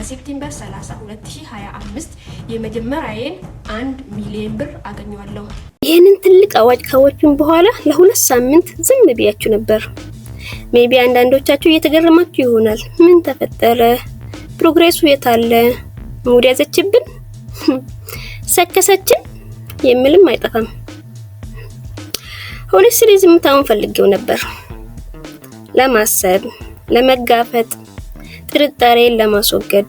በሴፕቴምበር 30 2025 የመጀመሪያዬን 1 ሚሊዮን ብር አገኘዋለሁ። ይሄንን ትልቅ አዋጅ ካወጁን በኋላ ለሁለት ሳምንት ዝም ብያችሁ ነበር። ሜቢ አንዳንዶቻችሁ እየተገረማችሁ ይሆናል። ምን ተፈጠረ? ፕሮግሬሱ የታለ? ሙድ ያዘችብን? ሰከሰችን? የሚልም አይጠፋም። ሆነስሊ ዝምታውን ፈልጌው ነበር። ለማሰብ፣ ለመጋፈጥ፣ ጥርጣሬን ለማስወገድ፣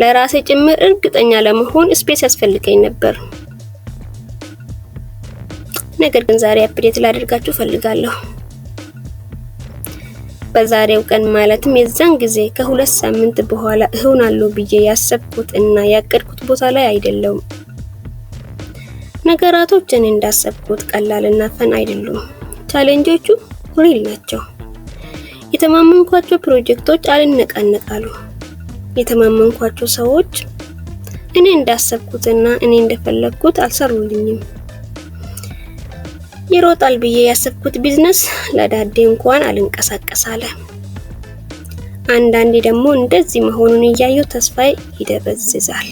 ለራሴ ጭምር እርግጠኛ ለመሆን ስፔስ ያስፈልገኝ ነበር። ነገር ግን ዛሬ አፕዴት ላደርጋችሁ ፈልጋለሁ። በዛሬው ቀን ማለትም የዛን ጊዜ ከሁለት ሳምንት በኋላ እሆናለሁ ብዬ ያሰብኩት እና ያቀድኩት ቦታ ላይ አይደለም። ነገራቶች እኔ እንዳሰብኩት ቀላልና ፈን አይደሉም። ቻሌንጆቹ ሪል ናቸው። የተማመንኳቸው ፕሮጀክቶች አልነቃነቃሉ። የተማመንኳቸው ሰዎች እኔ እንዳሰብኩትና እኔ እንደፈለግኩት አልሰሩልኝም። ይሮጣል ብዬ ያሰብኩት ቢዝነስ ለዳዴ እንኳን አልንቀሳቀሳለ። አንዳንዴ ደግሞ እንደዚህ መሆኑን እያየው ተስፋዬ ይደበዝዛል።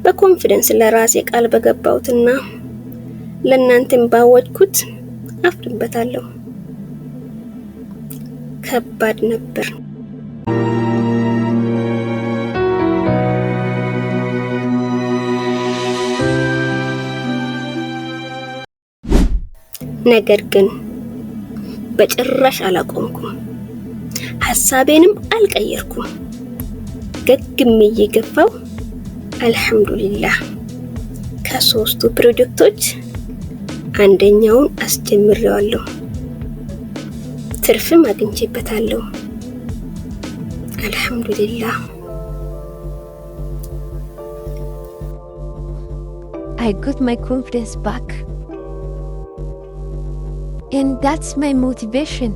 በኮንፊደንስ ለራሴ ቃል በገባሁትና ለእናንተም ባወጅኩት አፍርበታለሁ። ከባድ ነበር። ነገር ግን በጭራሽ አላቆምኩም። ሐሳቤንም አልቀየርኩም። ገግሜ እየገፋው አልሐምዱሊላህ ከሶስቱ ፕሮጀክቶች አንደኛውን አስጀምሬዋለሁ። ትርፍም አግኝቼበታለሁ። አልሐምዱሊላህ። I got my confidence back. And that's my motivation.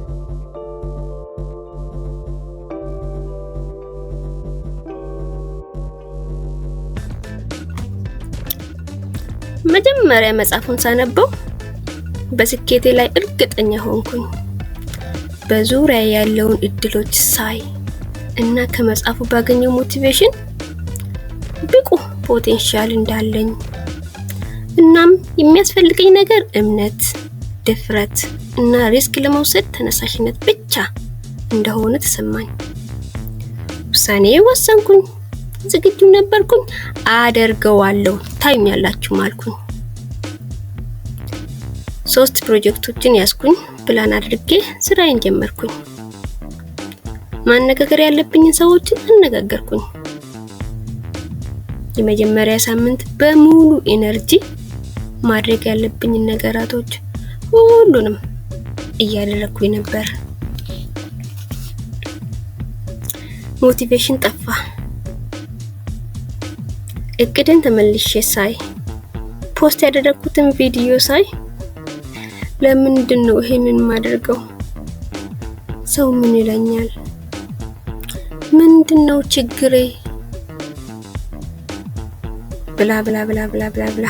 መጀመሪያ መጽሐፉን ሳነበው በስኬቴ ላይ እርግጠኛ ሆንኩኝ። በዙሪያ ያለውን እድሎች ሳይ እና ከመጽሐፉ ባገኘው ሞቲቬሽን ብቁ ፖቴንሻል እንዳለኝ እናም የሚያስፈልገኝ ነገር እምነት፣ ድፍረት እና ሪስክ ለመውሰድ ተነሳሽነት ብቻ እንደሆነ ተሰማኝ። ውሳኔ ወሰንኩኝ። ዝግጁ ነበርኩኝ። አደርገዋለሁ ታዩኛላችሁ ማልኩኝ። 3 ፕሮጀክቶችን ያስኩኝ። ፕላን አድርጌ ስራዬን ጀመርኩኝ። ማነጋገር ያለብኝ ሰዎችን አነጋገርኩኝ። የመጀመሪያ ሳምንት በሙሉ ኤነርጂ ማድረግ ያለብኝ ነገራቶች ሁሉንም እያደረኩኝ ነበር። ሞቲቬሽን ጠፋ። እቅድን ተመልሼ ሳይ፣ ፖስት ያደረኩትን ቪዲዮ ሳይ ለምንድነው ይሄንን ማደርገው? ሰው ምን ይለኛል? ምንድነው ችግሬ? ብላ ብላ ብላ ብላ ብላ ብላ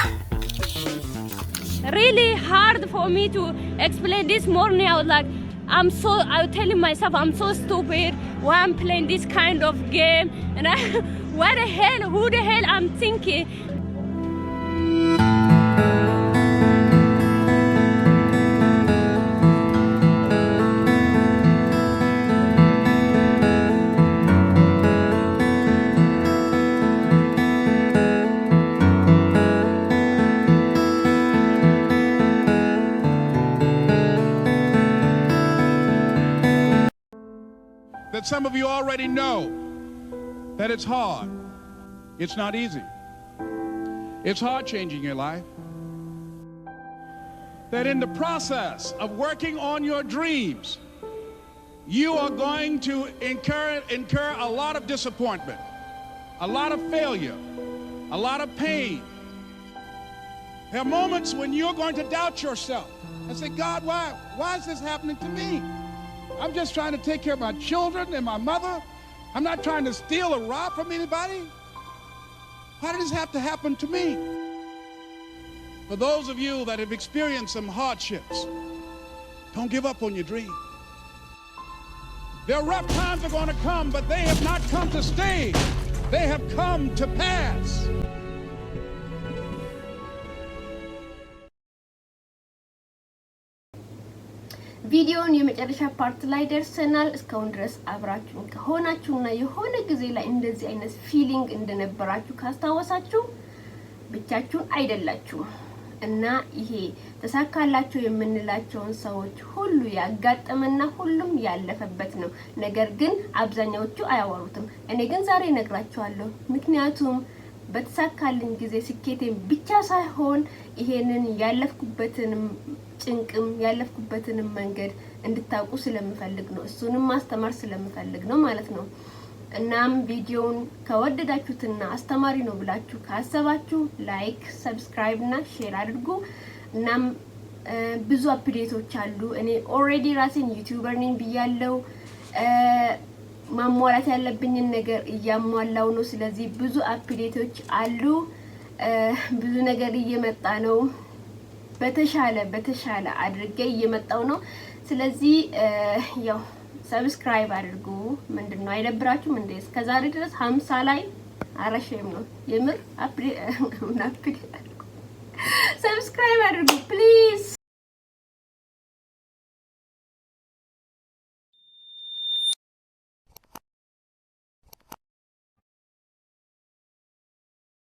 really hard for me to explain. This morning I was like, I was telling myself I'm so stupid why I'm playing this kind of game, and who the hell I'm thinking. That some of you already know that it's hard. It's not easy. It's hard changing your life. That in the process of working on your dreams, you are going to incur a lot of disappointment, a lot of failure, a lot of pain. There are moments when you're going to doubt yourself and say, God, why is this happening to me? I'm just trying to take care of my children and my mother. I'm not trying to steal or rob from anybody. Why did this have to happen to me? For those of you that have experienced some hardships, don't give up on your dream. Their rough times are going to come, but they have not come to stay. They have come to pass. ቪዲዮውን የመጨረሻ ፓርት ላይ ደርሰናል። እስካሁን ድረስ አብራችሁ ከሆናችሁና የሆነ ጊዜ ላይ እንደዚህ አይነት ፊሊንግ እንደነበራችሁ ካስታወሳችሁ ብቻችሁን አይደላችሁም እና ይሄ ተሳካላችሁ የምንላቸውን ሰዎች ሁሉ ያጋጠመና ሁሉም ያለፈበት ነው። ነገር ግን አብዛኛዎቹ አያወሩትም። እኔ ግን ዛሬ እነግራችኋለሁ። ምክንያቱም በተሳካልኝ ጊዜ ስኬቴን ብቻ ሳይሆን ይሄንን ያለፍኩበትንም ጭንቅም ያለፍኩበትንም መንገድ እንድታውቁ ስለምፈልግ ነው። እሱንም ማስተማር ስለምፈልግ ነው ማለት ነው። እናም ቪዲዮውን ከወደዳችሁትና አስተማሪ ነው ብላችሁ ካሰባችሁ ላይክ፣ ሰብስክራይብ እና ሼር አድርጉ። እናም ብዙ አፕዴቶች አሉ። እኔ ኦሬዲ ራሴን ዩቲዩበር ነኝ ብያለሁ። ማሟላት ያለብኝን ነገር እያሟላው ነው። ስለዚህ ብዙ አፕዴቶች አሉ። ብዙ ነገር እየመጣ ነው። በተሻለ አድርጌ እየመጣው ነው። ስለዚህ ያው ሰብስክራይብ አድርጉ። ምንድነው አይደብራችሁም እንዴ? እስከዛሬ ድረስ 50 ላይ አረሸም ነው የምር አፕዴት ሰብስክራይብ አድርጉ ፕሊዝ።